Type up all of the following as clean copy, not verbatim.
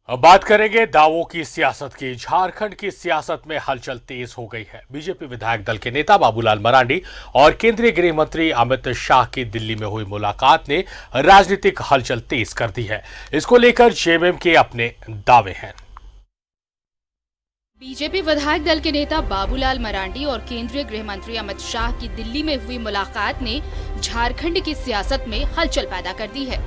अब बात करेंगे दावों की सियासत की। झारखंड की सियासत में हलचल तेज हो गई है। बीजेपी विधायक दल के नेता बाबूलाल मरांडी और केंद्रीय गृह मंत्री अमित शाह की दिल्ली में हुई मुलाकात ने राजनीतिक हलचल तेज कर दी है। इसको लेकर जेएमएम के अपने दावे हैं। बीजेपी विधायक दल के नेता बाबूलाल मरांडी और केंद्रीय गृह मंत्री अमित शाह की दिल्ली में हुई मुलाकात ने झारखंड की सियासत में हलचल पैदा कर दी है।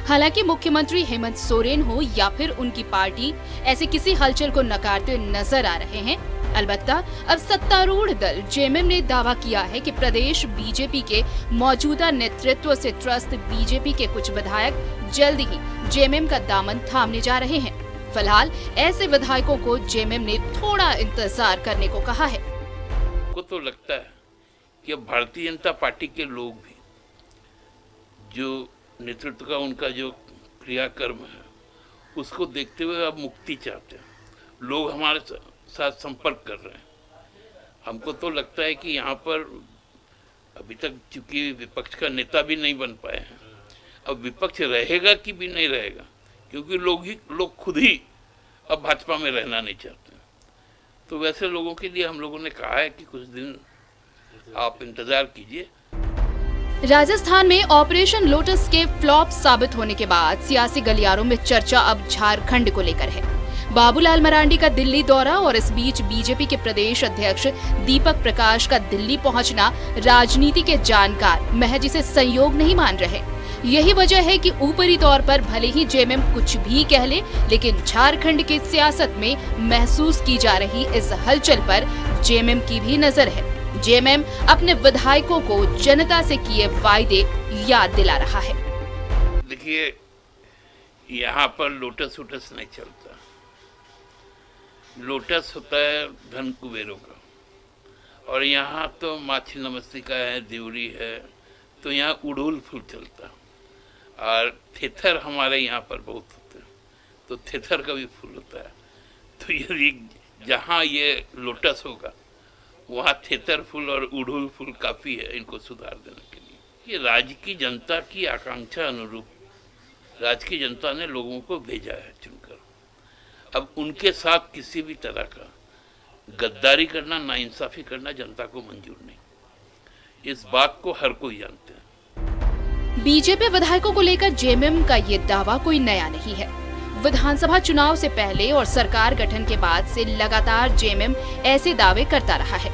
हालांकि मुख्यमंत्री हेमंत सोरेन हो या फिर उनकी पार्टी ऐसे किसी हलचल को नकारते नजर आ रहे हैं। अलबत्ता अब सत्तारूढ़ दल जेएमएम ने दावा किया है कि प्रदेश बीजेपी के मौजूदा नेतृत्व से त्रस्त बीजेपी के कुछ विधायक जल्द ही जेएमएम का दामन थामने जा रहे हैं। फिलहाल ऐसे विधायकों को जेएमएम ने थोड़ा इंतजार करने को कहा है। को तो लगता है कि अब भारतीय जनता पार्टी के लोग भी जो नेतृत्व का उनका जो क्रियाकर्म है उसको देखते हुए अब मुक्ति चाहते हैं। लोग हमारे साथ संपर्क कर रहे हैं। हमको तो लगता है कि यहाँ पर अभी तक चूंकि विपक्ष का नेता भी नहीं बन पाए हैं, अब विपक्ष रहेगा कि भी नहीं रहेगा, क्योंकि लोग खुद ही अब भाजपा में रहना नहीं चाहते। तो वैसे लोगों के लिए हम लोगों ने कहा है कि कुछ दिन आप इंतजार कीजिए। राजस्थान में ऑपरेशन लोटस के फ्लॉप साबित होने के बाद सियासी गलियारों में चर्चा अब झारखंड को लेकर है। बाबूलाल मरांडी का दिल्ली दौरा और इस बीच बीजेपी के प्रदेश अध्यक्ष दीपक प्रकाश का दिल्ली पहुंचना राजनीति के जानकार महज इसे संयोग नहीं मान रहे। यही वजह है कि ऊपरी तौर पर भले ही जेएमएम कुछ भी कह ले, लेकिन झारखंड की सियासत में महसूस की जा रही इस हलचल पर जेएमएम की भी नजर है। जेएमएम अपने विधायकों को जनता से किए वायदे याद दिला रहा है। देखिए, यहाँ पर लोटस वोटस नहीं चलता। लोटस होता है धन कुबेरों का, और यहाँ तो माछी नमस्तिका है, देवरी है, तो यहाँ उड़ूल फूल चलता है। और थेथर हमारे यहाँ पर बहुत होते हैं, तो थेथर का भी फूल होता है। तो ये जहाँ ये लोटस होगा वहाँ थेतर फूल और उड़ूल फूल काफ़ी है इनको सुधार देने के लिए। ये राज्य की जनता की आकांक्षा अनुरूप राज्य की जनता ने लोगों को भेजा है चुनकर। अब उनके साथ किसी भी तरह का गद्दारी करना, नाइंसाफ़ी करना जनता को मंजूर नहीं। इस बात को हर कोई जानते हैं। बीजेपी विधायकों को लेकर जेएमएम का ये दावा कोई नया नहीं है। विधानसभा चुनाव से पहले और सरकार गठन के बाद से लगातार जेएमएम ऐसे दावे करता रहा है।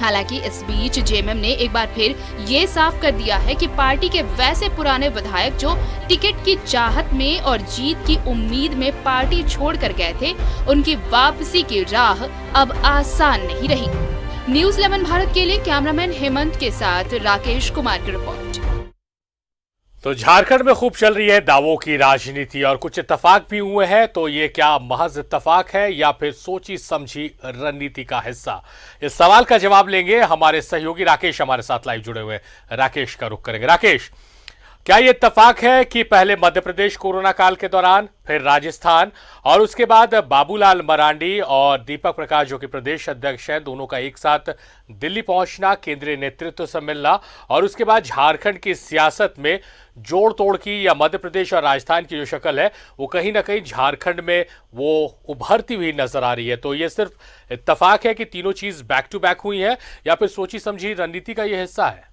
हालांकि इस बीच जेएमएम ने एक बार फिर ये साफ कर दिया है कि पार्टी के वैसे पुराने विधायक जो टिकट की चाहत में और जीत की उम्मीद में पार्टी छोड़कर गए थे, उनकी वापसी की राह अब आसान नहीं रही। न्यूज़ 11 भारत के लिए कैमरामैन हेमंत के साथ राकेश कुमार की रिपोर्ट। तो झारखंड में खूब चल रही है दावों की राजनीति और कुछ इत्तेफाक भी हुए हैं। तो ये क्या महज इत्तेफाक है या फिर सोची समझी रणनीति का हिस्सा? इस सवाल का जवाब लेंगे हमारे सहयोगी राकेश हमारे साथ लाइव जुड़े हुए। राकेश का रुख करेंगे। राकेश, क्या ये इत्तेफाक है कि पहले मध्य प्रदेश कोरोना काल के दौरान, फिर राजस्थान और उसके बाद बाबूलाल मरांडी और दीपक प्रकाश जो कि प्रदेश अध्यक्ष हैं, दोनों का एक साथ दिल्ली पहुंचना, केंद्रीय नेतृत्व से मिलना और उसके बाद झारखंड की सियासत में जोड़ तोड़ की या मध्य प्रदेश और राजस्थान की जो शक्ल है वो कहीं ना कहीं झारखंड में वो उभरती हुई नजर आ रही है? तो ये सिर्फ इत्तेफाक है कि तीनों चीज बैक टू बैक हुई है या फिर सोची समझी रणनीति का ये हिस्सा है?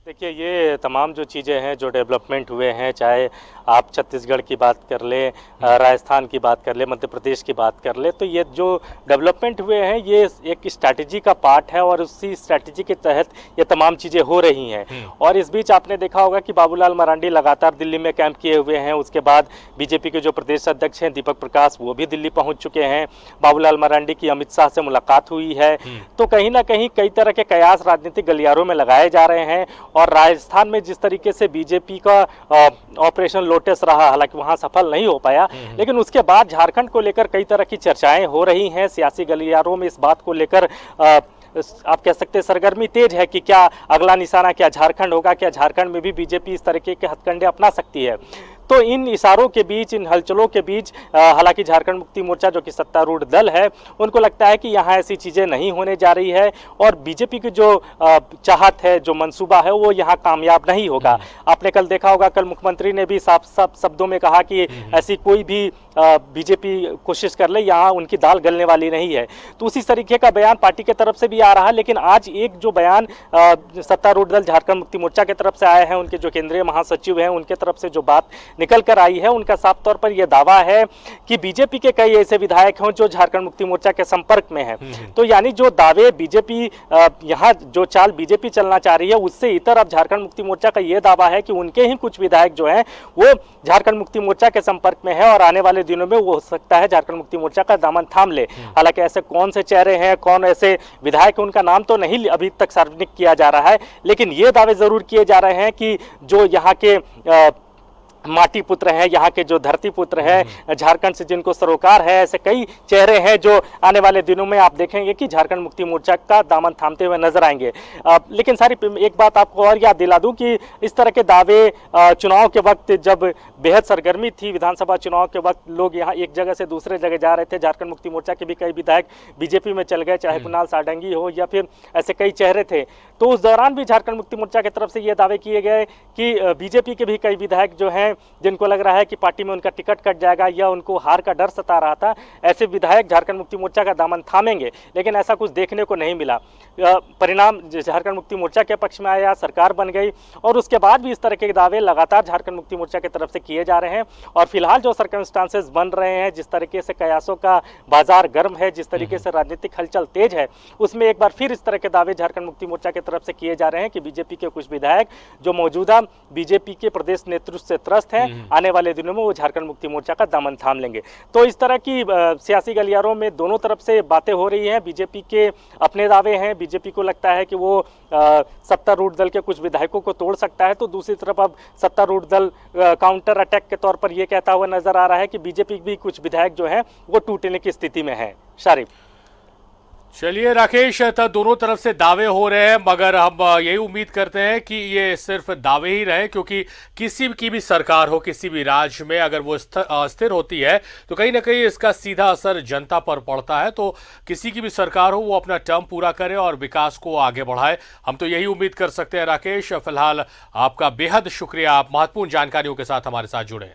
देखिए, ये तमाम जो चीज़ें हैं, जो डेवलपमेंट हुए हैं, चाहे आप छत्तीसगढ़ की बात कर ले, राजस्थान की बात कर ले, मध्य प्रदेश की बात कर ले, तो ये जो डेवलपमेंट हुए हैं ये एक स्ट्रैटेजी का पार्ट है और उसी स्ट्रैटेजी के तहत ये तमाम चीज़ें हो रही हैं। और इस बीच आपने देखा होगा कि बाबूलाल मरांडी लगातार दिल्ली में कैंप किए हुए हैं। उसके बाद बीजेपी के जो प्रदेश अध्यक्ष हैं दीपक प्रकाश, वो भी दिल्ली पहुँच चुके हैं। बाबूलाल मरांडी की अमित शाह से मुलाकात हुई है। तो कहीं ना कहीं कई तरह के कयास राजनीतिक गलियारों में लगाए जा रहे हैं। और राजस्थान में जिस तरीके से बीजेपी का ऑपरेशन लोटस रहा, हालांकि वहां सफल नहीं हो पाया, लेकिन उसके बाद झारखंड को लेकर कई तरह की चर्चाएं हो रही हैं। सियासी गलियारों में इस बात को लेकर आप कह सकते हैं सरगर्मी तेज है कि क्या अगला निशाना क्या झारखंड होगा, क्या झारखंड में भी बीजेपी इस तरीके के हथकंडे अपना सकती है। तो इन इशारों के बीच, इन हलचलों के बीच हालांकि झारखंड मुक्ति मोर्चा जो कि सत्तारूढ़ दल है, उनको लगता है कि यहाँ ऐसी चीज़ें नहीं होने जा रही है और बीजेपी की जो चाहत है, जो मंसूबा है, वो यहाँ कामयाब नहीं होगा। आपने कल देखा होगा, कल मुख्यमंत्री ने भी साफ साफ शब्दों में कहा कि ऐसी कोई भी बीजेपी कोशिश कर ले, यहाँ उनकी दाल गलने वाली नहीं है। तो उसी तरीके का बयान पार्टी के तरफ से भी आ रहा है। लेकिन आज एक जो बयान सत्तारूढ़ दल झारखंड मुक्ति मोर्चा की तरफ से आए हैं, उनके जो केंद्रीय महासचिव हैं, उनके तरफ से जो बात निकल कर आई है, उनका साफ तौर पर यह दावा है कि बीजेपी के कई ऐसे विधायक हैं जो झारखंड मुक्ति मोर्चा के संपर्क में हैं। तो यानी जो दावे बीजेपी यहाँ जो चाल बीजेपी चलना चाह रही है, उससे इतर अब झारखंड मुक्ति मोर्चा का यह दावा है कि उनके ही कुछ विधायक जो हैं वो झारखंड मुक्ति मोर्चा के संपर्क में है और आने वाले दिनों में वो हो सकता है झारखंड मुक्ति मोर्चा का दामन थाम ले। हालांकि ऐसे कौन से चेहरे हैं, कौन ऐसे विधायक, उनका नाम तो नहीं अभी तक सार्वजनिक किया जा रहा है, लेकिन ये दावे जरूर किए जा रहे हैं कि जो यहाँ के माटी पुत्र हैं, यहाँ के जो धरती पुत्र हैं, झारखंड से जिनको सरोकार है, ऐसे कई चेहरे हैं जो आने वाले दिनों में आप देखेंगे कि झारखंड मुक्ति मोर्चा का दामन थामते हुए नजर आएंगे। लेकिन सारी एक बात आपको और याद दिला दूं कि इस तरह के दावे चुनाव के वक्त जब बेहद सरगर्मी थी, विधानसभा चुनाव के वक्त लोग यहाँ एक जगह से दूसरे जगह जा रहे थे, झारखंड मुक्ति मोर्चा के भी कई विधायक बीजेपी में चल गए, चाहे कुणाल सारंगी हो या फिर ऐसे कई चेहरे थे। तो उस दौरान भी झारखंड मुक्ति मोर्चा की तरफ से ये दावे किए गए कि बीजेपी के भी कई विधायक जो हैं, जिनको लग रहा है कि पार्टी में उनका टिकट कट जाएगा या उनको हार का डर सता रहा था, ऐसे विधायक झारखंड मुक्ति मोर्चा का दामन थामेंगे। लेकिन ऐसा कुछ देखने को नहीं मिला। परिणाम झारखंड मुक्ति मोर्चा के पक्ष में आया, सरकार बन गई और उसके बाद भी इस तरह के दावे लगातार झारखंड मुक्ति मोर्चा की तरफ से किए जा रहे हैं। और फिलहाल जो सर्कमस्टांसेस बन रहे हैं, जिस तरीके से कयासों का बाजार गर्म है, जिस तरीके से राजनीतिक हलचल तेज है, उसमें एक बार फिर इस तरह के दावे झारखंड मुक्ति मोर्चा की तरफ से किए जा रहे हैं कि बीजेपी के कुछ विधायक जो मौजूदा बीजेपी के प्रदेश नेतृत्व से त्रस्त हैं, आने वाले दिनों में वो झारखंड मुक्ति मोर्चा का दामन थाम लेंगे। तो इस तरह की सियासी गलियारों में दोनों तरफ से बातें हो रही हैं। बीजेपी के अपने दावे हैं, बीजेपी को लगता है कि वो सत्तारूढ़ दल के कुछ विधायकों को तोड़ सकता है, तो दूसरी तरफ अब सत्तारूढ़ दल काउंटर अटैक के तौर पर यह कहता हुआ नजर आ रहा है कि बीजेपी भी कुछ विधायक जो हैं वो टूटने की स्थिति में है। शारिफ, चलिए राकेश, तो दोनों तरफ से दावे हो रहे हैं, मगर हम यही उम्मीद करते हैं कि ये सिर्फ दावे ही रहे, क्योंकि किसी की भी सरकार हो, किसी भी राज्य में अगर वो अस्थिर होती है तो कहीं ना कहीं इसका सीधा असर जनता पर पड़ता है। तो किसी की भी सरकार हो, वो अपना टर्म पूरा करे और विकास को आगे बढ़ाए। हम तो यही उम्मीद कर सकते हैं। राकेश, फिलहाल आपका बेहद शुक्रिया, आप महत्वपूर्ण जानकारियों के साथ हमारे साथ जुड़े।